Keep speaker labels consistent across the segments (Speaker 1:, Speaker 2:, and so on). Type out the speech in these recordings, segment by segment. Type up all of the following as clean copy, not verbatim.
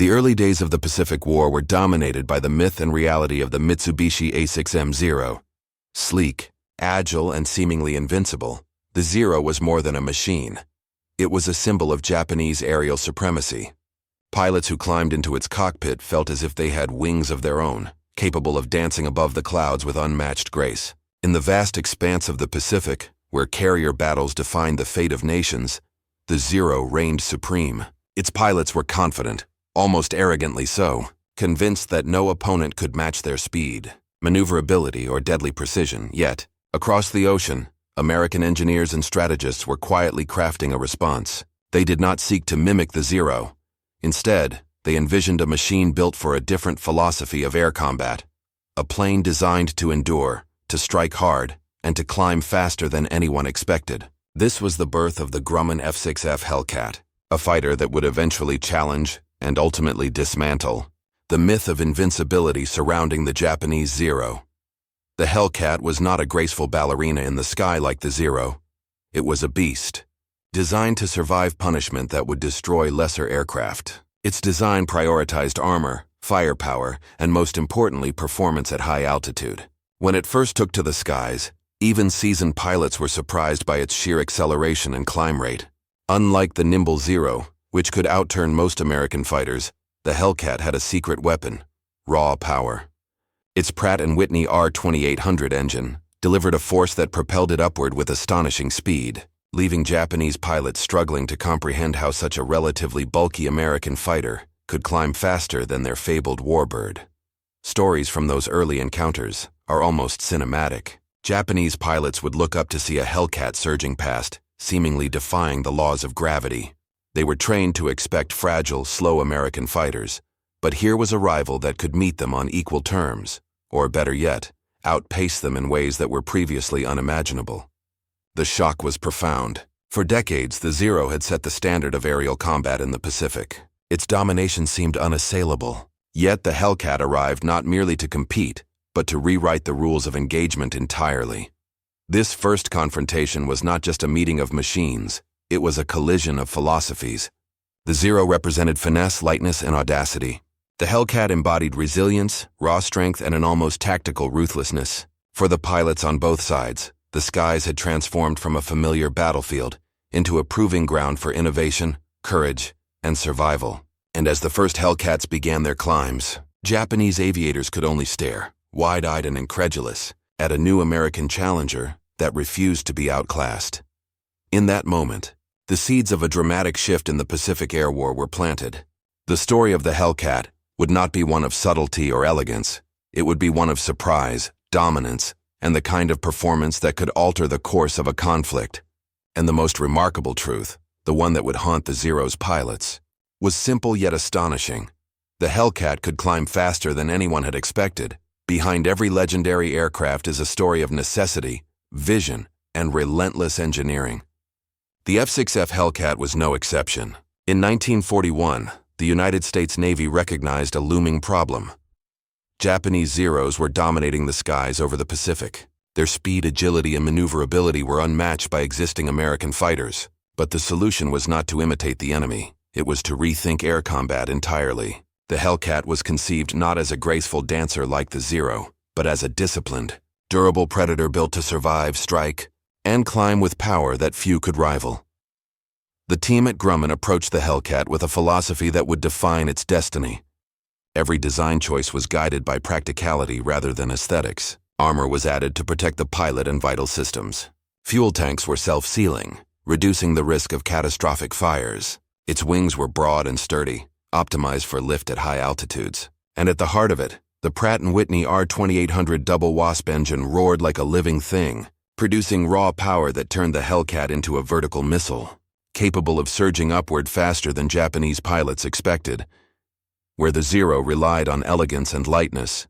Speaker 1: The early days of the Pacific War were dominated by the myth and reality of the Mitsubishi A6M-0. Sleek, agile, and seemingly invincible, the Zero was more than a machine. It was a symbol of Japanese aerial supremacy. Pilots who climbed into its cockpit felt as if they had wings of their own, capable of dancing above the clouds with unmatched grace. In the vast expanse of the Pacific, where carrier battles defined the fate of nations, the Zero reigned supreme. Its pilots were confident, almost arrogantly so, convinced that no opponent could match their speed, maneuverability, or deadly precision. Yet, across the ocean, American engineers and strategists were quietly crafting a response. They did not seek to mimic the Zero. Instead, they envisioned a machine built for a different philosophy of air combat, a plane designed to endure, to strike hard, and to climb faster than anyone expected. This was the birth of the Grumman F-6F Hellcat, a fighter that would eventually challenge and ultimately dismantle the myth of invincibility surrounding the Japanese Zero. The Hellcat was not a graceful ballerina in the sky like the Zero. It was a beast, designed to survive punishment that would destroy lesser aircraft. Its design prioritized armor, firepower, and most importantly, performance at high altitude. When it first took to the skies, even seasoned pilots were surprised by its sheer acceleration and climb rate. Unlike the nimble Zero, which could outturn most American fighters, the Hellcat had a secret weapon: raw power. Its Pratt & Whitney R2800 engine delivered a force that propelled it upward with astonishing speed, leaving Japanese pilots struggling to comprehend how such a relatively bulky American fighter could climb faster than their fabled warbird. Stories from those early encounters are almost cinematic. Japanese pilots would look up to see a Hellcat surging past, seemingly defying the laws of gravity. They were trained to expect fragile, slow American fighters, but here was a rival that could meet them on equal terms, or better yet, outpace them in ways that were previously unimaginable. The shock was profound. For decades, the Zero had set the standard of aerial combat in the Pacific. Its domination seemed unassailable. Yet the Hellcat arrived not merely to compete, but to rewrite the rules of engagement entirely. This first confrontation was not just a meeting of machines, it was a collision of philosophies. The Zero represented finesse, lightness, and audacity. The Hellcat embodied resilience, raw strength, and an almost tactical ruthlessness. For the pilots on both sides, the skies had transformed from a familiar battlefield into a proving ground for innovation, courage, and survival. And as the first Hellcats began their climbs, Japanese aviators could only stare, wide-eyed and incredulous, at a new American challenger that refused to be outclassed. In that moment, the seeds of a dramatic shift in the Pacific Air War were planted. The story of the Hellcat would not be one of subtlety or elegance. It would be one of surprise, dominance, and the kind of performance that could alter the course of a conflict. And the most remarkable truth, the one that would haunt the Zero's pilots, was simple yet astonishing. The Hellcat could climb faster than anyone had expected. Behind every legendary aircraft is a story of necessity, vision, and relentless engineering. The F-6F Hellcat was no exception. In 1941, the United States Navy recognized a looming problem. Japanese Zeros were dominating the skies over the Pacific. Their speed, agility, and maneuverability were unmatched by existing American fighters. But the solution was not to imitate the enemy. It was to rethink air combat entirely. The Hellcat was conceived not as a graceful dancer like the Zero, but as a disciplined, durable predator built to survive, strike, and climb with power that few could rival. The team at Grumman approached the Hellcat with a philosophy that would define its destiny. Every design choice was guided by practicality rather than aesthetics. Armor was added to protect the pilot and vital systems. Fuel tanks were self-sealing, reducing the risk of catastrophic fires. Its wings were broad and sturdy, optimized for lift at high altitudes. And at the heart of it, the Pratt & Whitney R2800 double wasp engine roared like a living thing, producing raw power that turned the Hellcat into a vertical missile, capable of surging upward faster than Japanese pilots expected. Where the Zero relied on elegance and lightness,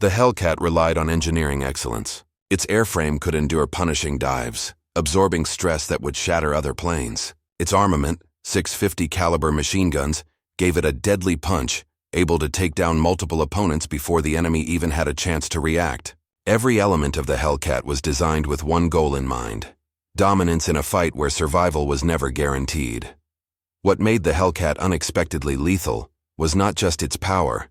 Speaker 1: the Hellcat relied on engineering excellence. Its airframe could endure punishing dives, absorbing stress that would shatter other planes. Its armament, 650 caliber machine guns, gave it a deadly punch, able to take down multiple opponents before the enemy even had a chance to react. Every element of the Hellcat was designed with one goal in mind: dominance in a fight where survival was never guaranteed. What made the Hellcat unexpectedly lethal was not just its power,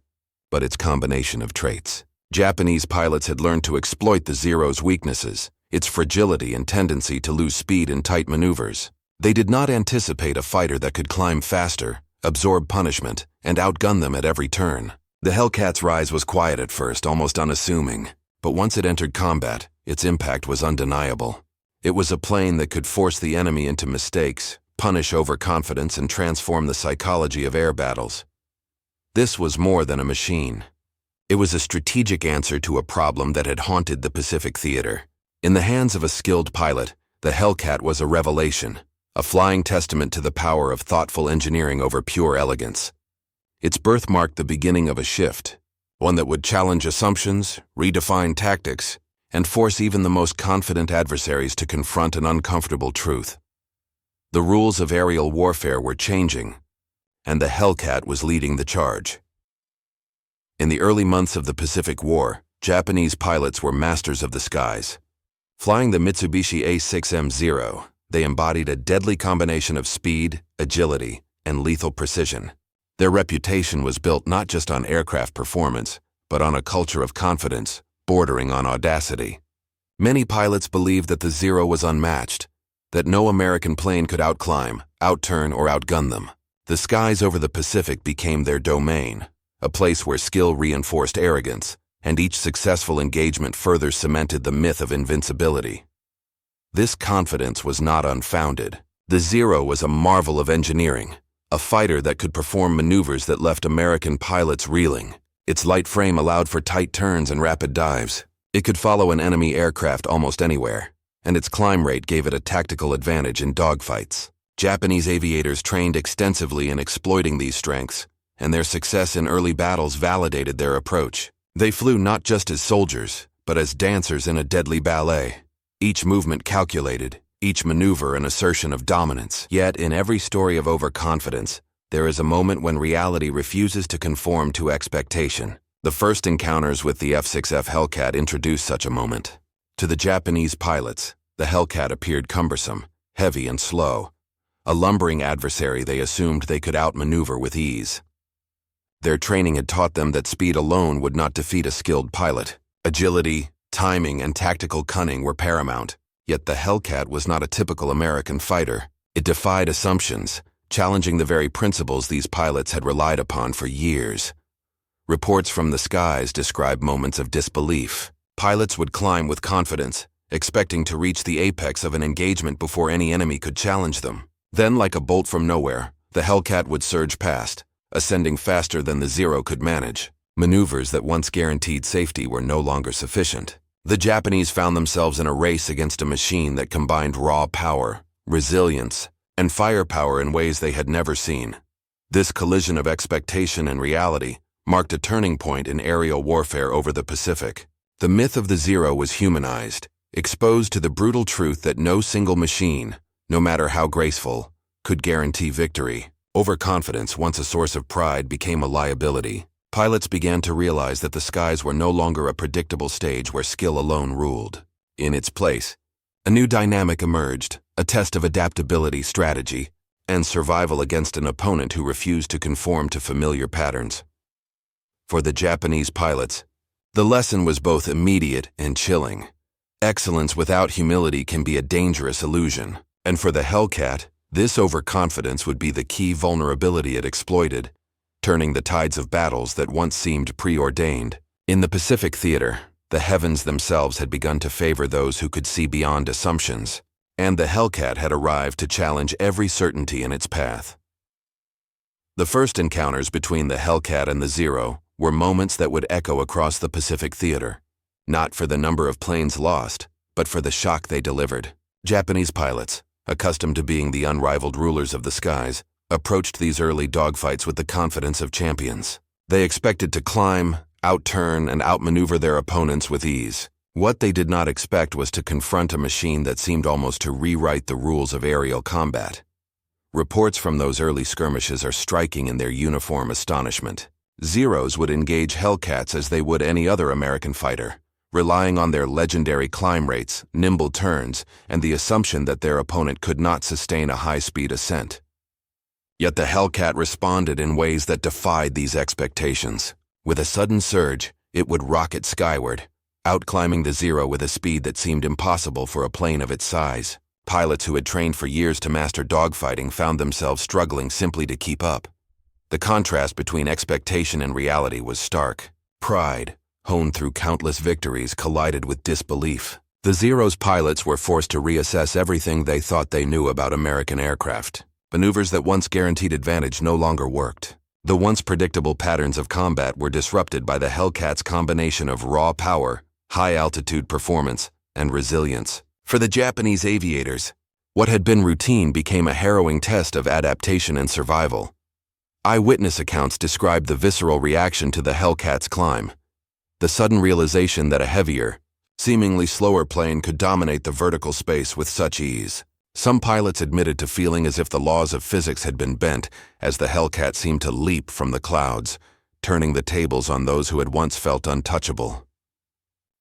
Speaker 1: but its combination of traits. Japanese pilots had learned to exploit the Zero's weaknesses, its fragility and tendency to lose speed in tight maneuvers. They did not anticipate a fighter that could climb faster, absorb punishment, and outgun them at every turn. The Hellcat's rise was quiet at first, almost unassuming, but once it entered combat, its impact was undeniable. It was a plane that could force the enemy into mistakes, punish overconfidence, and transform the psychology of air battles. This was more than a machine. It was a strategic answer to a problem that had haunted the Pacific theater. In the hands of a skilled pilot, the Hellcat was a revelation, a flying testament to the power of thoughtful engineering over pure elegance. Its birth marked the beginning of a shift, one that would challenge assumptions, redefine tactics, and force even the most confident adversaries to confront an uncomfortable truth. The rules of aerial warfare were changing, and the Hellcat was leading the charge. In the early months of the Pacific War, Japanese pilots were masters of the skies. Flying the Mitsubishi A6M0, they embodied a deadly combination of speed, agility, and lethal precision. Their reputation was built not just on aircraft performance, but on a culture of confidence, bordering on audacity. Many pilots believed that the Zero was unmatched, that no American plane could outclimb, outturn, or outgun them. The skies over the Pacific became their domain, a place where skill reinforced arrogance, and each successful engagement further cemented the myth of invincibility. This confidence was not unfounded. The Zero was a marvel of engineering, a fighter that could perform maneuvers that left American pilots reeling. Its light frame allowed for tight turns and rapid dives. It could follow an enemy aircraft almost anywhere, and its climb rate gave it a tactical advantage in dogfights. Japanese aviators trained extensively in exploiting these strengths, and their success in early battles validated their approach. They flew not just as soldiers, but as dancers in a deadly ballet. Each movement calculated, each maneuver an assertion of dominance. Yet, in every story of overconfidence, there is a moment when reality refuses to conform to expectation. The first encounters with the F-6F Hellcat introduced such a moment. To the Japanese pilots, the Hellcat appeared cumbersome, heavy, and slow, a lumbering adversary they assumed they could outmaneuver with ease. Their training had taught them that speed alone would not defeat a skilled pilot. Agility, timing, and tactical cunning were paramount. Yet the Hellcat was not a typical American fighter. It defied assumptions, challenging the very principles these pilots had relied upon for years. Reports from the skies describe moments of disbelief. Pilots would climb with confidence, expecting to reach the apex of an engagement before any enemy could challenge them. Then, like a bolt from nowhere, the Hellcat would surge past, ascending faster than the Zero could manage. Maneuvers that once guaranteed safety were no longer sufficient. The Japanese found themselves in a race against a machine that combined raw power, resilience, and firepower in ways they had never seen. This collision of expectation and reality marked a turning point in aerial warfare over the Pacific. The myth of the Zero was humanized, exposed to the brutal truth that no single machine, no matter how graceful, could guarantee victory. Overconfidence, once a source of pride, became a liability. Pilots began to realize that the skies were no longer a predictable stage where skill alone ruled. In its place, a new dynamic emerged, a test of adaptability, strategy, and survival against an opponent who refused to conform to familiar patterns. For the Japanese pilots, the lesson was both immediate and chilling. Excellence without humility can be a dangerous illusion, and for the Hellcat, this overconfidence would be the key vulnerability it exploited, turning the tides of battles that once seemed preordained. In the Pacific theater, the heavens themselves had begun to favor those who could see beyond assumptions, and the Hellcat had arrived to challenge every certainty in its path. The first encounters between the Hellcat and the Zero were moments that would echo across the Pacific theater, not for the number of planes lost, but for the shock they delivered. Japanese pilots, accustomed to being the unrivaled rulers of the skies, approached these early dogfights with the confidence of champions. They expected to climb, outturn, and outmaneuver their opponents with ease. What they did not expect was to confront a machine that seemed almost to rewrite the rules of aerial combat. Reports from those early skirmishes are striking in their uniform astonishment. Zeros would engage Hellcats as they would any other American fighter, relying on their legendary climb rates, nimble turns, and the assumption that their opponent could not sustain a high-speed ascent. Yet the Hellcat responded in ways that defied these expectations. With a sudden surge, it would rocket skyward, outclimbing the Zero with a speed that seemed impossible for a plane of its size. Pilots who had trained for years to master dogfighting found themselves struggling simply to keep up. The contrast between expectation and reality was stark. Pride, honed through countless victories, collided with disbelief. The Zero's pilots were forced to reassess everything they thought they knew about American aircraft. Maneuvers that once guaranteed advantage no longer worked. The once predictable patterns of combat were disrupted by the Hellcat's combination of raw power, high-altitude performance, and resilience. For the Japanese aviators, what had been routine became a harrowing test of adaptation and survival. Eyewitness accounts described the visceral reaction to the Hellcat's climb. The sudden realization that a heavier, seemingly slower plane could dominate the vertical space with such ease. Some pilots admitted to feeling as if the laws of physics had been bent as the Hellcat seemed to leap from the clouds, turning the tables on those who had once felt untouchable.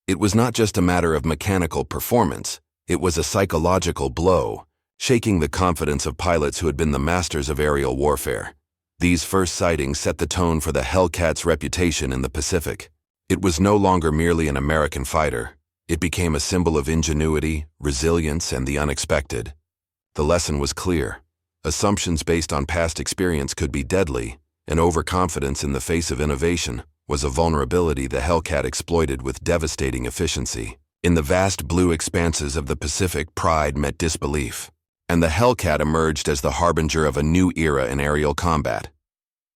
Speaker 1: It was not just a matter of mechanical performance, it was a psychological blow, shaking the confidence of pilots who had been the masters of aerial warfare. These first sightings set the tone for the Hellcat's reputation in the Pacific. It was no longer merely an American fighter. It became a symbol of ingenuity, resilience, and the unexpected. The lesson was clear. Assumptions based on past experience could be deadly, and overconfidence in the face of innovation was a vulnerability the Hellcat exploited with devastating efficiency. In the vast blue expanses of the Pacific, pride met disbelief, and the Hellcat emerged as the harbinger of a new era in aerial combat.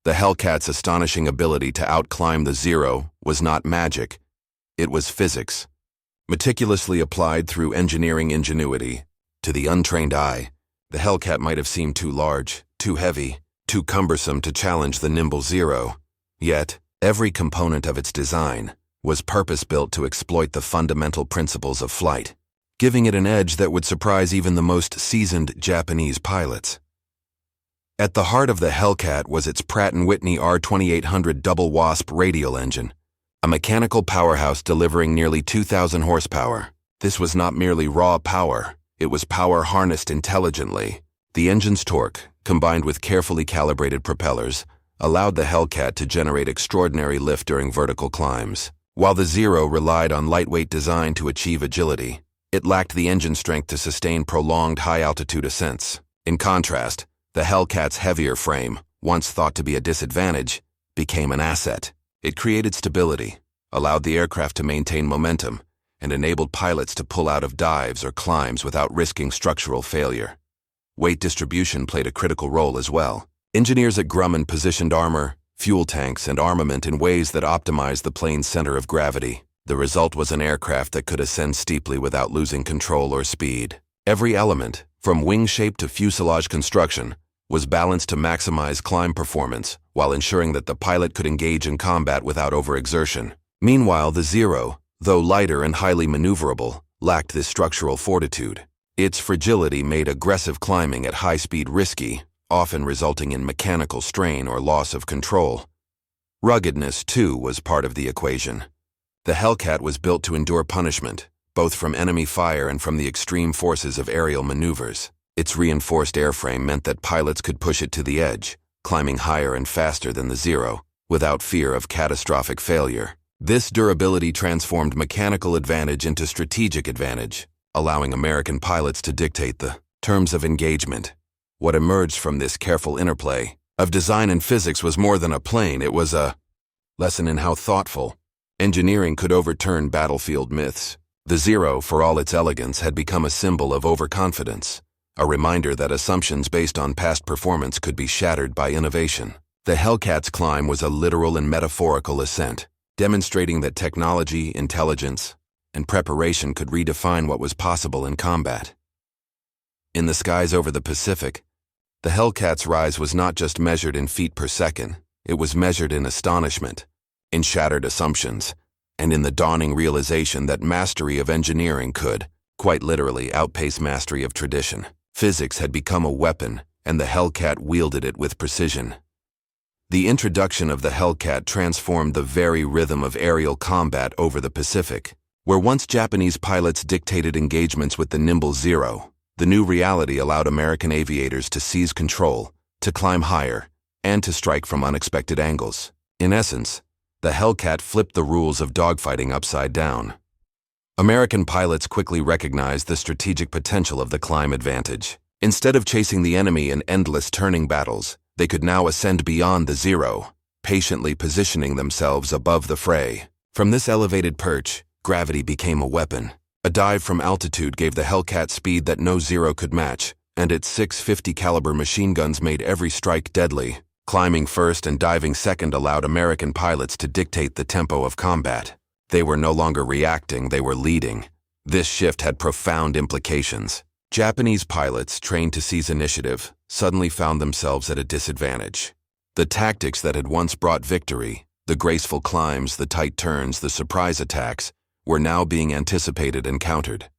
Speaker 1: The Hellcat's astonishing ability to outclimb the Zero was not magic, it was physics. Meticulously applied through engineering ingenuity, to the untrained eye, the Hellcat might have seemed too large, too heavy, too cumbersome to challenge the nimble Zero. Yet, every component of its design was purpose-built to exploit the fundamental principles of flight, giving it an edge that would surprise even the most seasoned Japanese pilots. At the heart of the Hellcat was its Pratt & Whitney R2800 double wasp radial engine, a mechanical powerhouse delivering nearly 2,000 horsepower. This was not merely raw power, it was power harnessed intelligently. The engine's torque, combined with carefully calibrated propellers, allowed the Hellcat to generate extraordinary lift during vertical climbs. While the Zero relied on lightweight design to achieve agility, it lacked the engine strength to sustain prolonged high-altitude ascents. In contrast, the Hellcat's heavier frame, once thought to be a disadvantage, became an asset. It created stability, allowed the aircraft to maintain momentum, and enabled pilots to pull out of dives or climbs without risking structural failure. Weight distribution played a critical role as well. Engineers at Grumman positioned armor, fuel tanks, and armament in ways that optimized the plane's center of gravity. The result was an aircraft that could ascend steeply without losing control or speed. Every element, from wing shape to fuselage construction, was balanced to maximize climb performance while ensuring that the pilot could engage in combat without overexertion. Meanwhile, the Zero, though lighter and highly maneuverable, lacked this structural fortitude. Its fragility made aggressive climbing at high speed risky, often resulting in mechanical strain or loss of control. Ruggedness, too, was part of the equation. The Hellcat was built to endure punishment, both from enemy fire and from the extreme forces of aerial maneuvers. Its reinforced airframe meant that pilots could push it to the edge, climbing higher and faster than the Zero, without fear of catastrophic failure. This durability transformed mechanical advantage into strategic advantage, allowing American pilots to dictate the terms of engagement. What emerged from this careful interplay of design and physics was more than a plane, it was a lesson in how thoughtful engineering could overturn battlefield myths. The Zero, for all its elegance, had become a symbol of overconfidence, a reminder that assumptions based on past performance could be shattered by innovation. The Hellcat's climb was a literal and metaphorical ascent, demonstrating that technology, intelligence, and preparation could redefine what was possible in combat. In the skies over the Pacific, the Hellcat's rise was not just measured in feet per second, it was measured in astonishment, in shattered assumptions, and in the dawning realization that mastery of engineering could, quite literally, outpace mastery of tradition. Physics had become a weapon, and the Hellcat wielded it with precision. The introduction of the Hellcat transformed the very rhythm of aerial combat over the Pacific. Where once Japanese pilots dictated engagements with the nimble Zero, the new reality allowed American aviators to seize control, to to climb higher, and to strike from unexpected angles. In essence, the Hellcat flipped the rules of dogfighting upside down. American pilots quickly recognized the strategic potential of the climb advantage. Instead of chasing the enemy in endless turning battles, they could now ascend beyond the zero, patiently positioning themselves above the fray. From this elevated perch, gravity became a weapon. A dive from altitude gave the Hellcat speed that no Zero could match, and its 650 caliber machine guns made every strike deadly. Climbing first and diving second allowed American pilots to dictate the tempo of combat. They were no longer reacting, they were leading. This shift had profound implications. Japanese pilots, trained to seize initiative, suddenly found themselves at a disadvantage. The tactics that had once brought victory, the graceful climbs, the tight turns, the surprise attacks, were now being anticipated and countered.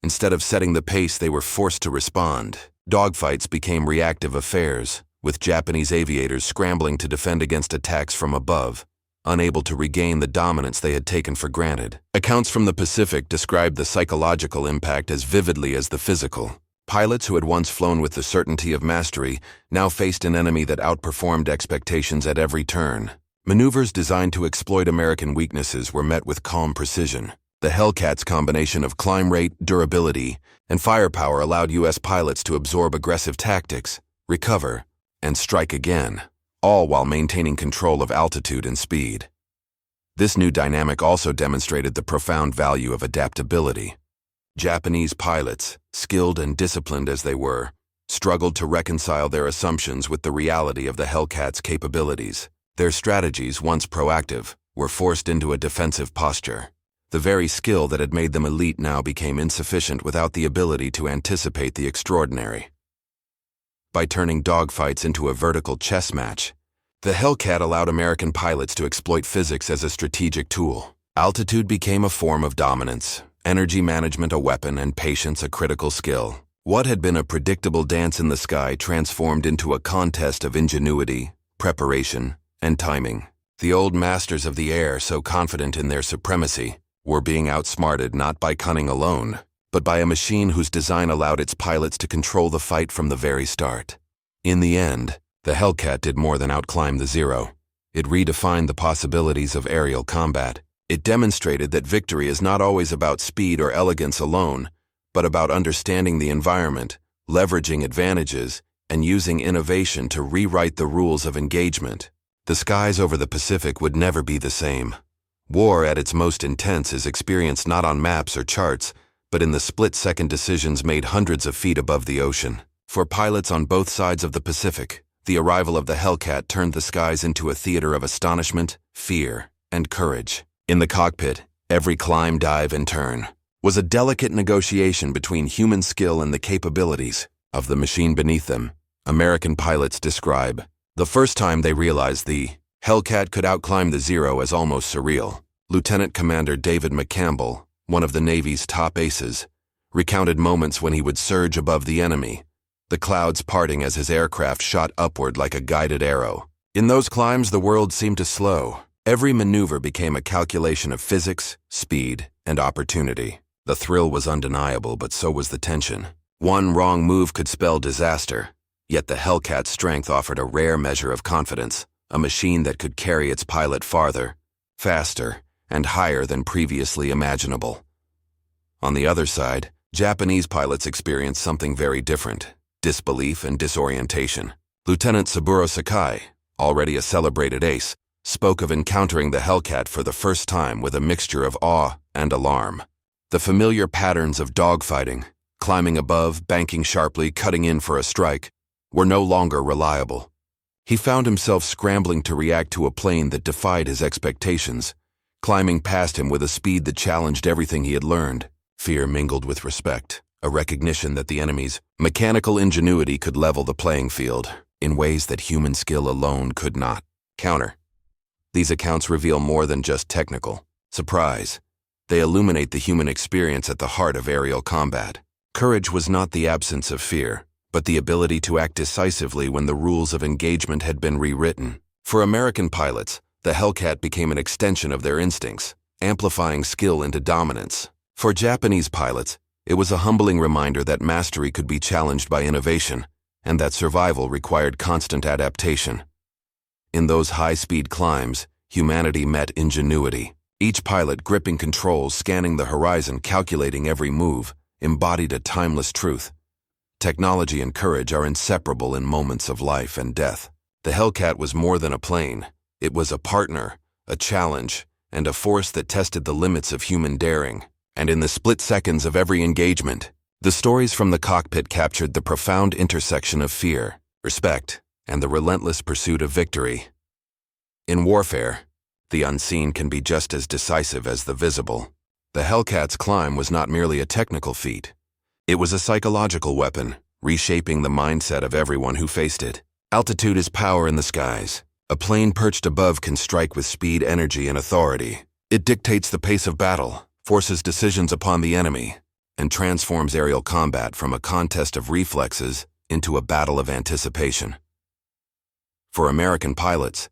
Speaker 1: Instead of setting the pace, they were forced to respond. Dogfights became reactive affairs, with Japanese aviators scrambling to defend against attacks from above, unable to regain the dominance they had taken for granted. Accounts from the Pacific described the psychological impact as vividly as the physical. Pilots who had once flown with the certainty of mastery now faced an enemy that outperformed expectations at every turn. Maneuvers designed to exploit American weaknesses were met with calm precision. The Hellcat's combination of climb rate, durability, and firepower allowed U.S. pilots to absorb aggressive tactics, recover, and strike again, all while maintaining control of altitude and speed. This new dynamic also demonstrated the profound value of adaptability. Japanese pilots, skilled and disciplined as they were, struggled to reconcile their assumptions with the reality of the Hellcat's capabilities. Their strategies, once proactive, were forced into a defensive posture. The very skill that had made them elite now became insufficient without the ability to anticipate the extraordinary. By turning dogfights into a vertical chess match, the Hellcat allowed American pilots to exploit physics as a strategic tool. Altitude became a form of dominance, energy management a weapon, and patience a critical skill. What had been a predictable dance in the sky transformed into a contest of ingenuity, preparation, and timing. The old masters of the air, so confident in their supremacy, were being outsmarted not by cunning alone, but by a machine whose design allowed its pilots to control the fight from the very start. In the end, the Hellcat did more than outclimb the Zero. It redefined the possibilities of aerial combat. It demonstrated that victory is not always about speed or elegance alone, but about understanding the environment, leveraging advantages, and using innovation to rewrite the rules of engagement. The skies over the Pacific would never be the same. War at its most intense is experienced not on maps or charts, but in the split-second decisions made hundreds of feet above the ocean. For pilots on both sides of the Pacific, the arrival of the Hellcat turned the skies into a theater of astonishment, fear, and courage. In the cockpit, every climb, dive, and turn was a delicate negotiation between human skill and the capabilities of the machine beneath them. American pilots describe the first time they realized the Hellcat could outclimb the Zero as almost surreal. Lieutenant Commander David McCampbell, one of the Navy's top aces, recounted moments when he would surge above the enemy, the clouds parting as his aircraft shot upward like a guided arrow. In those climbs, the world seemed to slow. Every maneuver became a calculation of physics, speed, and opportunity. The thrill was undeniable, but so was the tension. One wrong move could spell disaster, yet the Hellcat's strength offered a rare measure of confidence, a machine that could carry its pilot farther, faster, and higher than previously imaginable. On the other side, Japanese pilots experienced something very different: disbelief and disorientation. Lieutenant Saburo Sakai, already a celebrated ace, spoke of encountering the Hellcat for the first time with a mixture of awe and alarm. The familiar patterns of dogfighting, climbing above, banking sharply, cutting in for a strike, were no longer reliable. He found himself scrambling to react to a plane that defied his expectations, climbing past him with a speed that challenged everything he had learned. Fear mingled with respect, a recognition that the enemy's mechanical ingenuity could level the playing field in ways that human skill alone could not counter. These accounts reveal more than just technical surprise. They illuminate the human experience at the heart of aerial combat. Courage was not the absence of fear, but the ability to act decisively when the rules of engagement had been rewritten. For American pilots, the Hellcat became an extension of their instincts, amplifying skill into dominance. For Japanese pilots, it was a humbling reminder that mastery could be challenged by innovation, and that survival required constant adaptation. In those high-speed climbs, humanity met ingenuity. Each pilot gripping controls, scanning the horizon, calculating every move, embodied a timeless truth. Technology and courage are inseparable in moments of life and death. The Hellcat was more than a plane. It was a partner, a challenge, and a force that tested the limits of human daring. And in the split seconds of every engagement, the stories from the cockpit captured the profound intersection of fear, respect, and the relentless pursuit of victory. In warfare, the unseen can be just as decisive as the visible. The Hellcat's climb was not merely a technical feat. It was a psychological weapon, reshaping the mindset of everyone who faced it. Altitude is power in the skies. A plane perched above can strike with speed, energy, and authority. It dictates the pace of battle, forces decisions upon the enemy, and transforms aerial combat from a contest of reflexes into a battle of anticipation. For American pilots,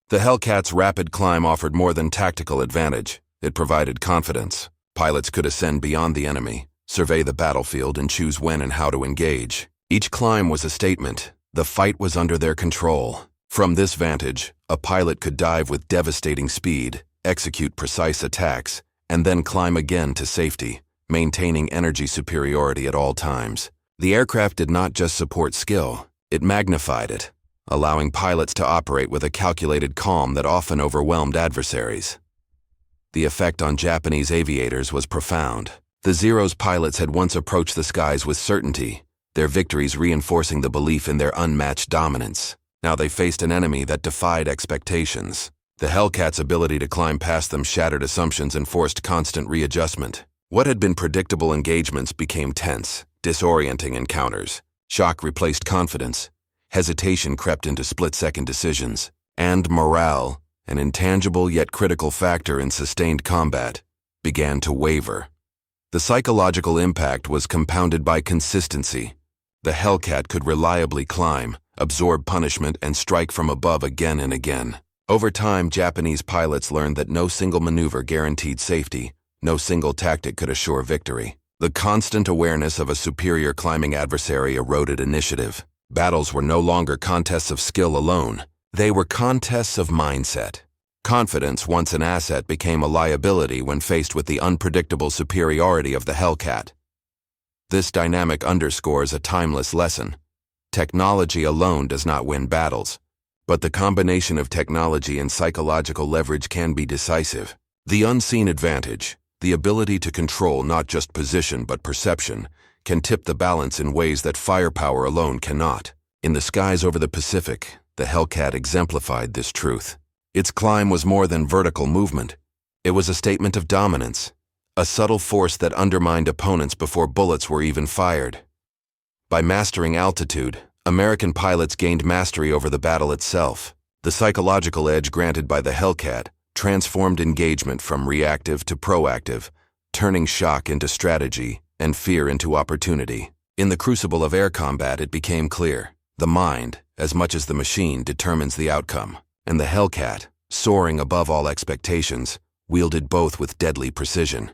Speaker 1: the Hellcat's rapid climb offered more than tactical advantage. It provided confidence. Pilots could ascend beyond the enemy, survey the battlefield, and choose when and how to engage. Each climb was a statement. The fight was under their control. From this vantage, a pilot could dive with devastating speed, execute precise attacks, and then climb again to safety, maintaining energy superiority at all times. The aircraft did not just support skill, it magnified it, allowing pilots to operate with a calculated calm that often overwhelmed adversaries. The effect on Japanese aviators was profound. The Zero's pilots had once approached the skies with certainty, their victories reinforcing the belief in their unmatched dominance. Now they faced an enemy that defied expectations. The Hellcat's ability to climb past them shattered assumptions and forced constant readjustment. What had been predictable engagements became tense, disorienting encounters. Shock replaced confidence. Hesitation crept into split-second decisions. And morale, an intangible yet critical factor in sustained combat, began to waver. The psychological impact was compounded by consistency. The Hellcat could reliably climb, absorb punishment, and strike from above again and again. Over time, Japanese pilots learned that no single maneuver guaranteed safety, no single tactic could assure victory. The constant awareness of a superior climbing adversary eroded initiative. Battles were no longer contests of skill alone. They were contests of mindset. Confidence, once an asset, became a liability when faced with the unpredictable superiority of the Hellcat. This dynamic underscores a timeless lesson. Technology alone does not win battles, but the combination of technology and psychological leverage can be decisive. The unseen advantage, the ability to control not just position but perception, can tip the balance in ways that firepower alone cannot. In the skies over the Pacific, the Hellcat exemplified this truth. Its climb was more than vertical movement. It was a statement of dominance, a subtle force that undermined opponents before bullets were even fired. By mastering altitude, American pilots gained mastery over the battle itself. The psychological edge granted by the Hellcat transformed engagement from reactive to proactive, turning shock into strategy and fear into opportunity. In the crucible of air combat, it became clear. The mind, as much as the machine, determines the outcome. And the Hellcat, soaring above all expectations, wielded both with deadly precision.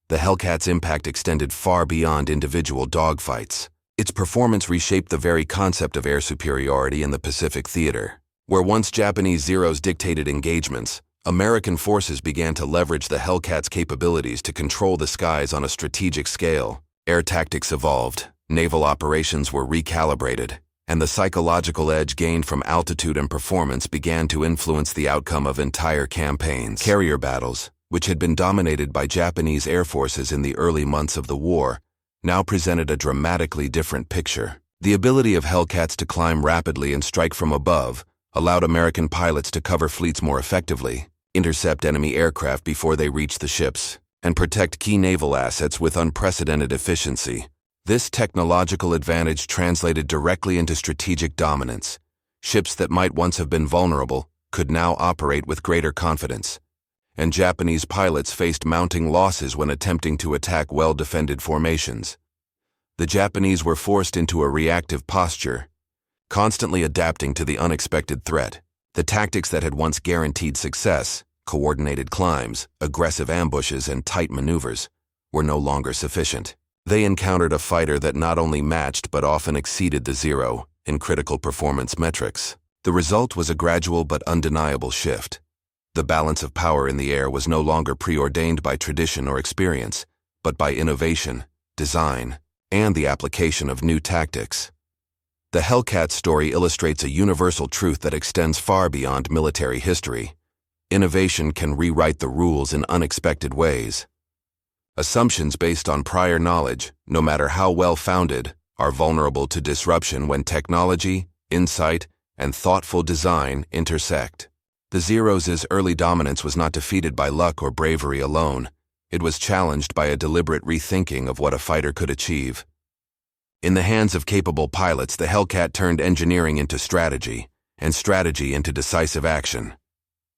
Speaker 1: The Hellcat's impact extended far beyond individual dogfights. Its performance reshaped the very concept of air superiority in the Pacific theater. Where once Japanese Zeros dictated engagements, American forces began to leverage the Hellcat's capabilities to control the skies on a strategic scale. Air tactics evolved, naval operations were recalibrated, and the psychological edge gained from altitude and performance began to influence the outcome of entire campaigns. Carrier battles, which had been dominated by Japanese air forces in the early months of the war, now presented a dramatically different picture. The ability of Hellcats to climb rapidly and strike from above allowed American pilots to cover fleets more effectively, intercept enemy aircraft before they reached the ships, and protect key naval assets with unprecedented efficiency. This technological advantage translated directly into strategic dominance. Ships that might once have been vulnerable could now operate with greater confidence, and Japanese pilots faced mounting losses when attempting to attack well-defended formations. The Japanese were forced into a reactive posture, constantly adapting to the unexpected threat. The tactics that had once guaranteed success, coordinated climbs, aggressive ambushes, and tight maneuvers, were no longer sufficient. They encountered a fighter that not only matched but often exceeded the Zero, in critical performance metrics. The result was a gradual but undeniable shift. The balance of power in the air was no longer preordained by tradition or experience, but by innovation, design, and the application of new tactics. The Hellcat story illustrates a universal truth that extends far beyond military history. Innovation can rewrite the rules in unexpected ways. Assumptions based on prior knowledge, no matter how well-founded, are vulnerable to disruption when technology, insight, and thoughtful design intersect. The Zero's early dominance was not defeated by luck or bravery alone. It was challenged by a deliberate rethinking of what a fighter could achieve. In the hands of capable pilots, the Hellcat turned engineering into strategy, and strategy into decisive action.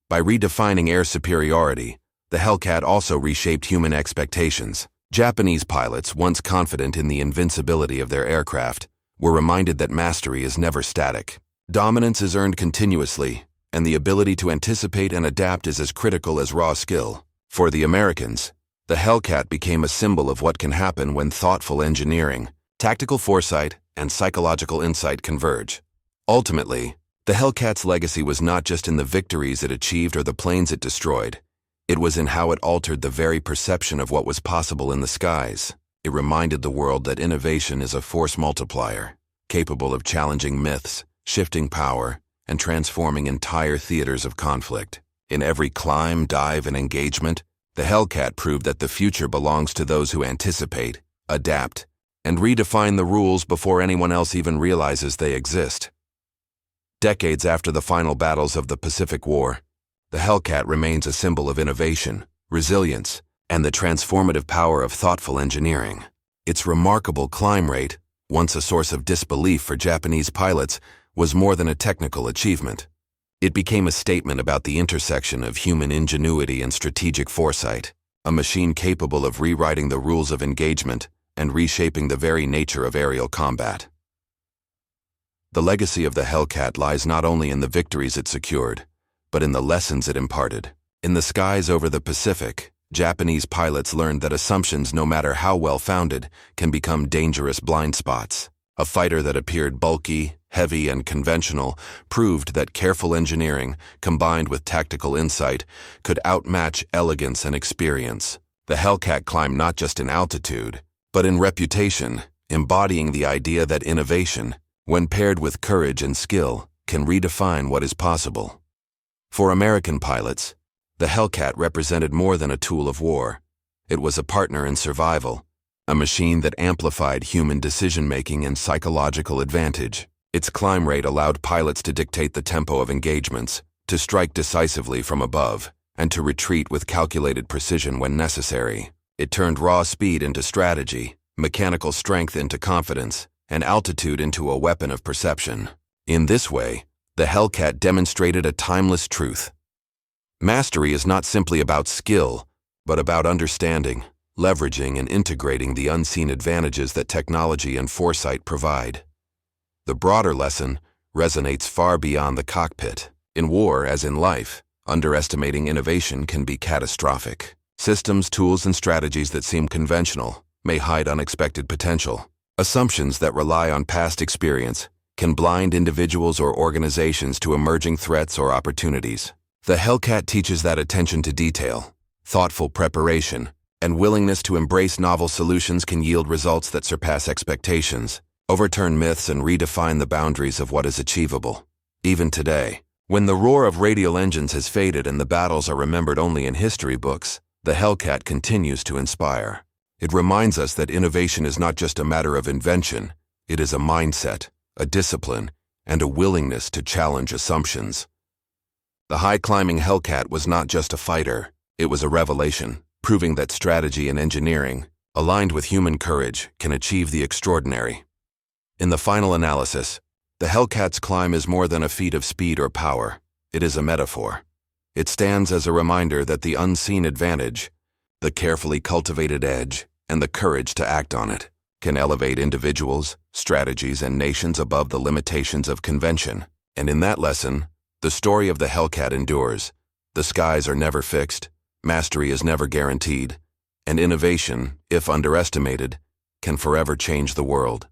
Speaker 1: By redefining air superiority, the Hellcat also reshaped human expectations. Japanese pilots, once confident in the invincibility of their aircraft, were reminded that mastery is never static. Dominance is earned continuously, and the ability to anticipate and adapt is as critical as raw skill. For the Americans, the Hellcat became a symbol of what can happen when thoughtful engineering, tactical foresight, and psychological insight converge. Ultimately, the Hellcat's legacy was not just in the victories it achieved or the planes it destroyed. It was in how it altered the very perception of what was possible in the skies. It reminded the world that innovation is a force multiplier, capable of challenging myths, shifting power, and transforming entire theaters of conflict. In every climb, dive, and engagement, the Hellcat proved that the future belongs to those who anticipate, adapt, and redefine the rules before anyone else even realizes they exist. Decades after the final battles of the Pacific War, the Hellcat remains a symbol of innovation, resilience, and the transformative power of thoughtful engineering. Its remarkable climb rate, once a source of disbelief for Japanese pilots, was more than a technical achievement. It became a statement about the intersection of human ingenuity and strategic foresight, a machine capable of rewriting the rules of engagement and reshaping the very nature of aerial combat. The legacy of the Hellcat lies not only in the victories it secured, but in the lessons it imparted. In the skies over the Pacific, Japanese pilots learned that assumptions, no matter how well-founded, can become dangerous blind spots. A fighter that appeared bulky, heavy, and conventional proved that careful engineering, combined with tactical insight, could outmatch elegance and experience. The Hellcat climbed not just in altitude, but in reputation, embodying the idea that innovation, when paired with courage and skill, can redefine what is possible. For American pilots, the Hellcat represented more than a tool of war. It was a partner in survival, a machine that amplified human decision-making and psychological advantage. Its climb rate allowed pilots to dictate the tempo of engagements, to strike decisively from above, and to retreat with calculated precision when necessary. It turned raw speed into strategy, mechanical strength into confidence, and altitude into a weapon of perception. In this way, the Hellcat demonstrated a timeless truth. Mastery is not simply about skill, but about understanding, leveraging, and integrating the unseen advantages that technology and foresight provide. The broader lesson resonates far beyond the cockpit. In war, as in life, underestimating innovation can be catastrophic. Systems, tools, and strategies that seem conventional may hide unexpected potential. Assumptions that rely on past experience can blind individuals or organizations to emerging threats or opportunities. The Hellcat teaches that attention to detail, thoughtful preparation, and willingness to embrace novel solutions can yield results that surpass expectations, overturn myths, and redefine the boundaries of what is achievable. Even today, when the roar of radial engines has faded and the battles are remembered only in history books, the Hellcat continues to inspire. It reminds us that innovation is not just a matter of invention, it is a mindset, a discipline, and a willingness to challenge assumptions. The high-climbing Hellcat was not just a fighter, it was a revelation, proving that strategy and engineering, aligned with human courage, can achieve the extraordinary. In the final analysis, the Hellcat's climb is more than a feat of speed or power. It is a metaphor. It stands as a reminder that the unseen advantage, the carefully cultivated edge, and the courage to act on it, can elevate individuals, strategies, and nations above the limitations of convention. And in that lesson, the story of the Hellcat endures. The skies are never fixed, mastery is never guaranteed, and innovation, if underestimated, can forever change the world.